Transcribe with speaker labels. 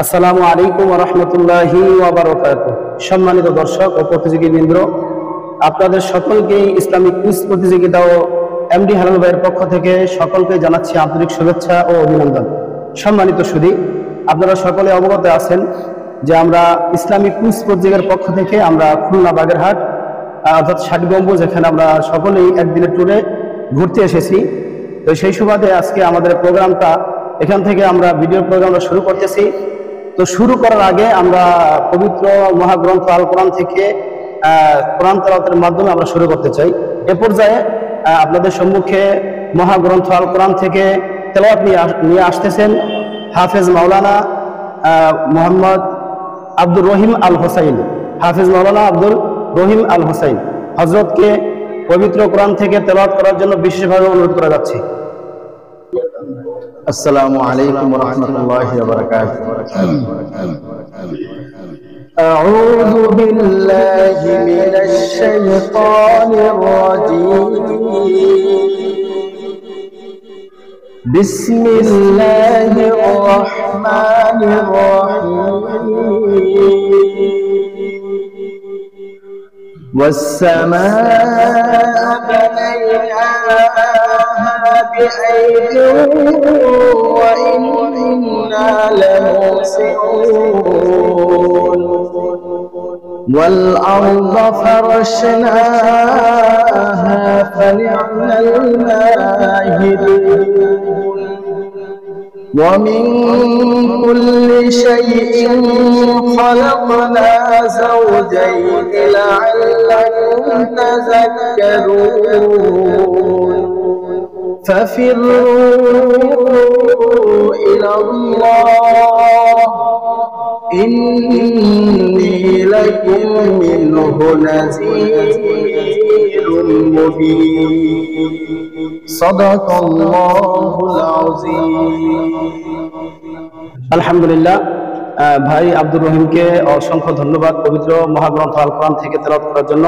Speaker 1: আসসালামু আলাইকুম ওয়া রাহমাতুল্লাহি ওয়া বারাকাতুহু। সম্মানিত দর্শক ও প্রতিযোগীবৃন্দ, আপনাদের সকলকে ইসলামিক কুইজ প্রতিযোগিতা ও এমডি হালাল ভাইয়ের পক্ষ থেকে সকলকে জানাচ্ছি আন্তরিক শুভেচ্ছা ও অভিনন্দন। সম্মানিত সুধী, আপনারা সকলে অবগত আছেন যে আমরা ইসলামিক কুইজ প্রতিযোগিতার পক্ষ থেকে আমরা খুলনা বাগেরহাট অর্থাৎ ৬০ গম্বুজ, এখানে আমরা সকলেই একদিনের ট্যুরে ঘুরতে এসেছি। তো সেই সুবাদে আজকে আমাদের প্রোগ্রামটা এখান থেকে আমরা ভিডিও প্রোগ্রামটা শুরু করতেছি। তো শুরু করার আগে আমরা পবিত্র মহাগ্রন্থ আল কোরআন থেকে কোরআন তেলাওয়াতের মাধ্যমে আমরা শুরু করতে চাই। এ পর্যায়ে আপনাদের সম্মুখে মহাগ্রন্থ আল কোরআন থেকে তেলাওয়াত নিয়ে আসতেছেন হাফেজ মাওলানা মোহাম্মদ আব্দুর রহিম আল হোসাইন। হাফেজ মাওলানা আব্দুল রহিম আল হোসাইন হযরতকে পবিত্র কোরআন থেকে তেলাওয়াত করার জন্য বিশেষভাবে অনুরোধ করা যাচ্ছে।
Speaker 2: السلام عليكم ورحمة الله وبركاته. أعوذ بالله من الشيطان الرجيم. بسم الله الرحمن الرحيم. والسماء بنيناها بأيد وإنا لموسعون. والأرض فرشناها فنعم الماهدون. ومن كل شيء خلقنا زوجين لعلكم تذكرون. ففروا إلى الله إني لكم منه نذير مبين. صدق الله العظيم.
Speaker 1: আলহামদুলিল্লাহ, ভাই আব্দুর রহিমকে অসংখ্য ধন্যবাদ পবিত্র মহাগ্রন্থ আল কোরআন থেকে তেলাওয়াত করার জন্য।